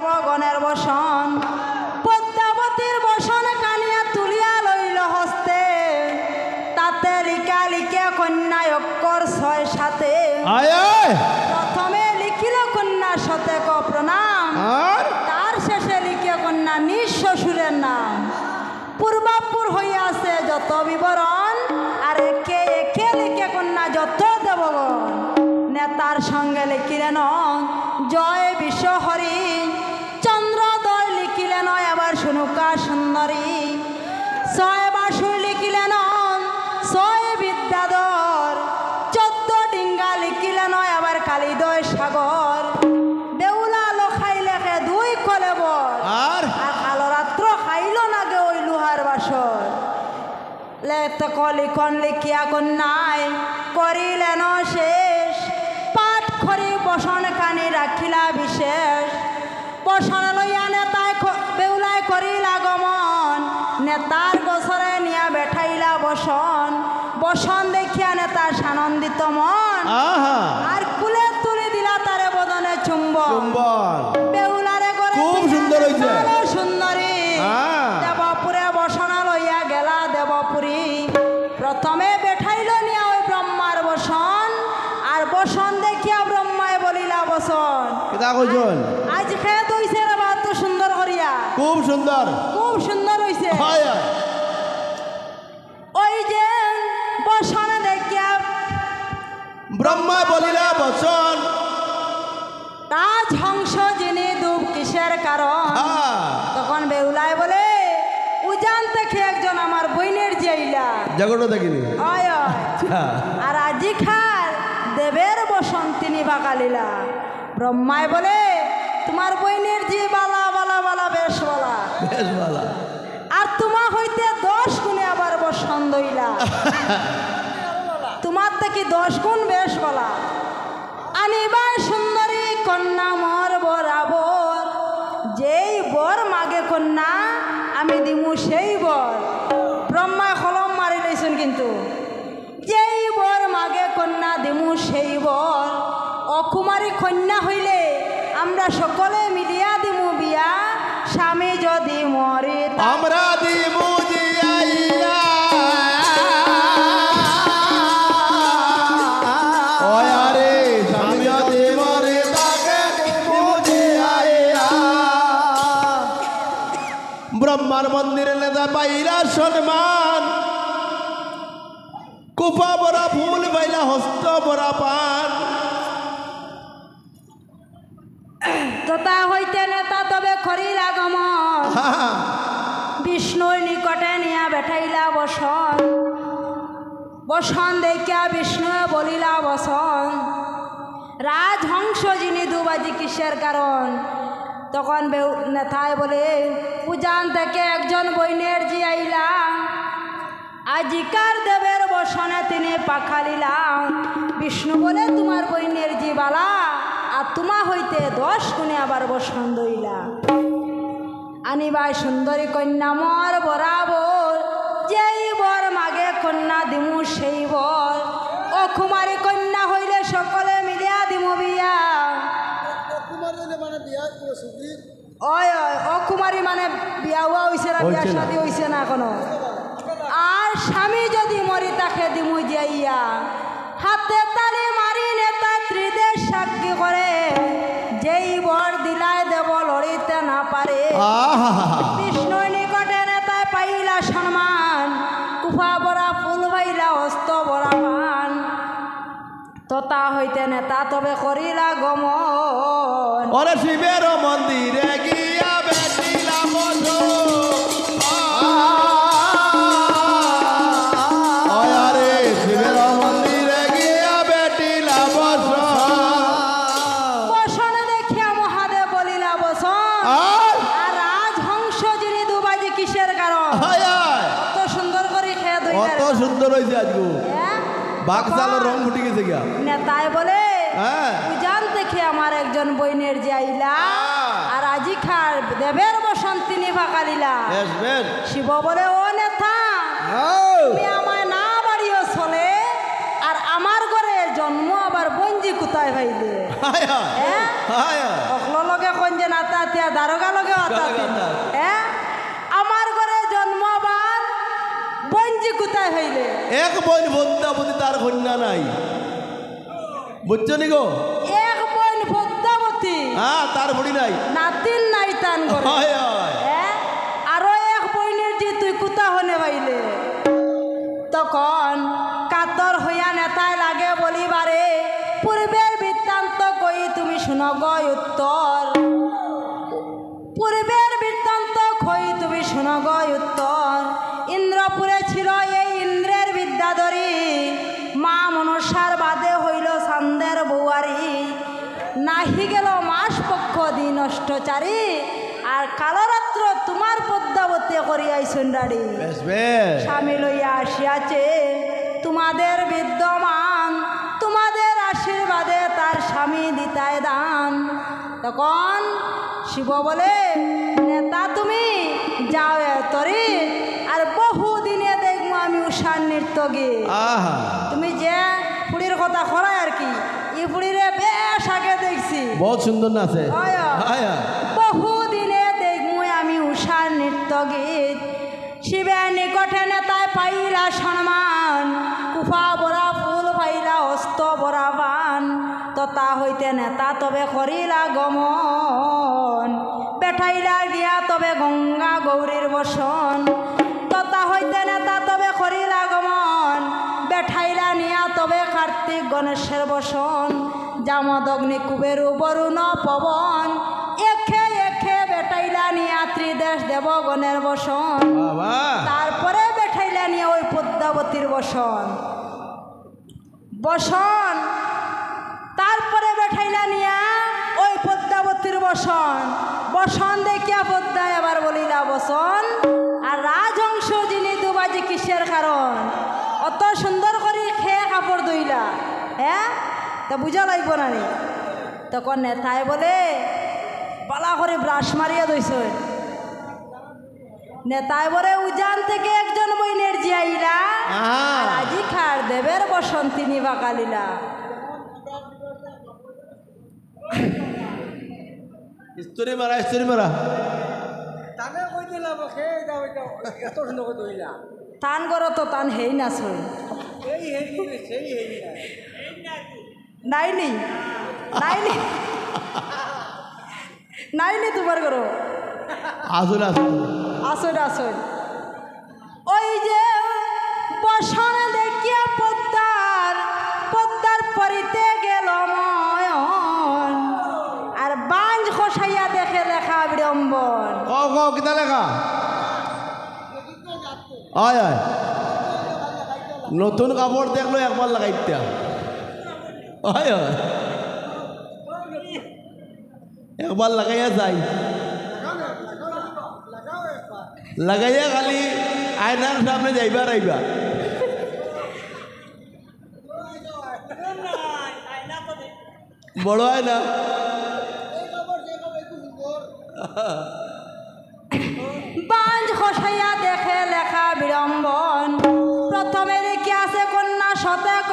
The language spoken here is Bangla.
গণের বসন পদ্মাবতীর বসন কানিয়া তুলিয়া লইল হস্তে, তাতে লিখা লিখে কন্যায় অক্ষর 6-7 প্রথমে লিখিল কন্যা শতেক প্রণাম, তার শেষে লিখে কন্যা নিজ শ্বশুরের নাম। পূর্বাপুর হইয়াছে যত বিবরণ, আর একে একে লিখে কন্যা যত দেবগণ। নেতার সঙ্গে লিখিলেন জয় বিশ্বহরি, চন্দ্রদয় লিখিলেন আবার শুনুকা সুন্দরী। 6 বাসুর লিখিলেন 6 বিদ্যাধর, 14 ডিঙ্গা লিখিলেন আবার কালিদয় সাগর। বেউলা লখাই লেখে 2 কলেবর, আর কালো রাত্র খাইল না গে ওই লুহার বাসর। লিখন লিখিয়া কন্যায় করিলেন শেষ, পাঠ করি বসন কানি রাখিলা বিশেষ। বসন লইয়া নেতায় বেউলায় করিলা গমন, নেতার গোসরে নিয়া বেঠাইলা বসন। বসন দেখিয়া নেতার সানন্দিত মন, আর কুলে তুলে দিলা তারে বদনে চুম্বন। বেউলারে করে খুব সুন্দর হইছে, সুন্দরী। দেবপুরে বসন লইয়া গেলা দেবপুরী, প্রথমে বেঠাইল নিয়া ওই ব্রহ্মার বসন, আর বসন দেখিয়া ব্রহ্মায় বলিলা বসন। আজ খেয়ে দইছে রে বা তো সুন্দর করিয়া, খুব সুন্দর, খুব সুন্দর হইছে। ওই যে বসন দেখিয়া ব্রহ্মা বলিলা বসন, রাজ হংস যিনি দুব কিসের কারণ। তখন বেউলায় বলে উজান থেকে একজন আমার বইনের জেইলা জগৎটা দেখিনি। আর আজি খার দেবের বসন তিনি বাকালিলা। ব্রহ্মায় বলে তোমার বইনের জি বালা বালা বালা বেশ বালা, বেশ বালা, আর তোমা হইতে 10 গুণে আবার বসন দইলা। তোমার থেকে 10 গুণ বেশ বলা। আনিবার সুন্দরী কন্যা মর বরাবর, যেই বর মাগে কন্যা আমি দিমু সেই বর। ব্রহ্মা কলম মারি লইছেন কিন্তু, যেই বর মাগে কন্যা দিমু সেই বর। অকুমারী কন্যা হইলে আমরা সকলে মিলিয়া দিমু বিয়া, স্বামী যদি মরে আমরা দিমু জিয়াইয়া। ব্রহ্মার মন্দিরে নেতা পাইলা সম্মান, কুপা বড়া ফুল পাইলা হস্ত বড়া পান। তোতা হইতে নেতা তবে করিলা গমন, বিষ্ণুর নিকটে নিয়া বেঠাইলা বসন। বসন দেখিয়া বিষ্ণু বলিলা বসন, রাজহংস যিনি দুবাজি কিসের কারণ। তখন নেতায় বলে উজান থেকে একজন বইনের জি আইলা, আজিকার দেবের বসনে তিনি পাখালিলা। বিষ্ণু বলে তোমার বইনের জি বালা, আর তোমা হইতে 10 গুণে আবার বসন দইলা। আনিবাই সুন্দরী কন্যা মর বরাবর, যেই বর মাগে কন্যা দিমু সেই বর। অকুমারী কন্যা হইলে সকলে মিলিয়া দিমু বিয়া। ওই অকুমারী মানে বিয়া হওয়া হইছে না, বিয়া শাদী হইছে না এখনো। আর স্বামী যদি মরি তাকে দিমু যাইয়া। হাতে তালি মারি নেতা ত্রিদেশ সাক্ষী করে, যেই বর দিলায় দেব লড়িতে না পারে। বিষ্ণু নিকটে নেতায় পাইলা সম্মান, কুফা বড়া ফুল পাইলা হস্ত বড়া মান। তোতা হইতে নেতা তবে করিলা গমন, ওরে শিবের মন্দিরে গিয়া বেটিলা বসন। শিবের মন্দিরে গিয়া বেটিলা বসন। বসন দেখিয়া মহাদেব বলিলা বসন, আর রাজহংস যিনি দুবাজি কিসের কারণ। কত সুন্দর করে খেয়ে দই, কত সুন্দর হয়েছে আজকে। বাগজালের রং ফুটে গেছে গিয়া। নেতায় বলে উজান থেকে আমার একজন বইনের যাইলা, আর আজি খার দেবের বসন তিনি ফাঁকালিলা। শিব বলে ও নেতা, তুমি আমায় না বাড়িও চলে, আর আমার ঘরে জন্ম আবার বঞ্জি কোথায় ভাইলে। লগে কঞ্জে নাতাতিয়া দারোগা লগে আতাতি দারোগা। হ্যাঁ আমার ঘরে জন্মবান বঞ্জি কোথায় হইলে এক বোন বদ্যাবতী তার কন্যা নাই বুঝছো নি গো এক বোন পদ্মাবতী হ্যাঁ তার বুড়ি নাই নাতিন নাই তান ঘরে হয় হয় হ্যাঁ আরো এক বইনের যে তুই কুতা হনে পাইলে তখন কাতর হইয়া নেতায় লাগে বলিবারে পূর্বের বৃত্তান্ত কই তুমি শুনো গয় উত্তর পূর্বের বৃত্তান্ত কই তুমি শুনো গয় উত্তর ইন্দ্রপুরে ছিল এই ইন্দ্রের বিদ্যাধরী মা মনসার বাদে হইল সান্দের বৌয়ারি নাহি গেল মাস পক্ষ দিন অষ্টচারী আর কালরাত্র তোমার পদ্মাবতী করিয়াই সুন্ডারি বেশ বেশ স্বামী লইয়া আসিয়াছে তোমাদের বিদ্যমান তোমাদের আশীর্বাদে তার স্বামী দিতায় দান তখন শিব বলে নেতা তুমি যাও তরি আর বহুদিনে দেখবো আমি উষার নৃত্য গিয়ে আহা তুমি যে পুরীর কথা খরায় আর কি এই পুরীরে বেশ আগে দেখছি বহুত সুন্দর নাচে হয়। হয় হয়। বহুদিনে দেখবো আমি উষার নৃত্য গীত শিবের নিকটে নেতায় পাইলা সম্মান কুফা বরা ফুল পাইলা হস্ত বরা বান তথা হইতে নেতা তবে করিলা গমন বেঠাইলা গিয়া তবে গঙ্গা গৌরীর বসন তথা হইতে নেতা তবে করিলা গমন বেঠাইলা নিয়া তবে কার্তিক গণেশের বসন জামদগ্নি কুবের বরুণ পবন এখে এখে বেটাইলা নিয়া ত্রিদেশ দেবগণের বসন বাবা তারপরে বেঠাইলা নিয়ে ওই পদ্মাবতীর বসন বসন তারপরে বেঠাইলা নিয়া ওই পদ্মাবতীর বসন বসন দেখিয়া পদ্মা এবার বলিলা বসন আর রাজহংস যিনি দুবাজি কিসের কারণ অত সুন্দর করে খেয়ে কাপড় ধুইলা হ্যাঁ তা বুঝা লাগবো না নি তখন নেতায় বলে পালা করে ব্রাশ মারিয়া দইছ নেতায় বলে উজান থেকে একজন বইনের জিয়াইলা আর আজি খার দেবের বসন্তি নিবা কালিলা স্তরি মারা স্তরি মারা তান করো তো তান হেই না সই নাইনি নাইনি নাইনি তোমার করো আসুন আসুন আসুন আসুন ওই যে বসন দেখিয়া পদ্মার পরিতে গেল ময়ন আর বাঞ্জ খসাইয়া দেখে লেখা বিড়ম্বন ক ক কিতা লেখা হয় হয় নতুন কাপড় দেখলো একবার লাগাইতে হয় হয় একবার লাগাইয়া যাই লাগাইয়া খালি আয়নার সামনে যাইবার আইবা বড় হয় না বাঞ্জ খসাইয়া দেখে লেখা বিড়ম্বন প্রথমে রেখে আছে কন্যা শতক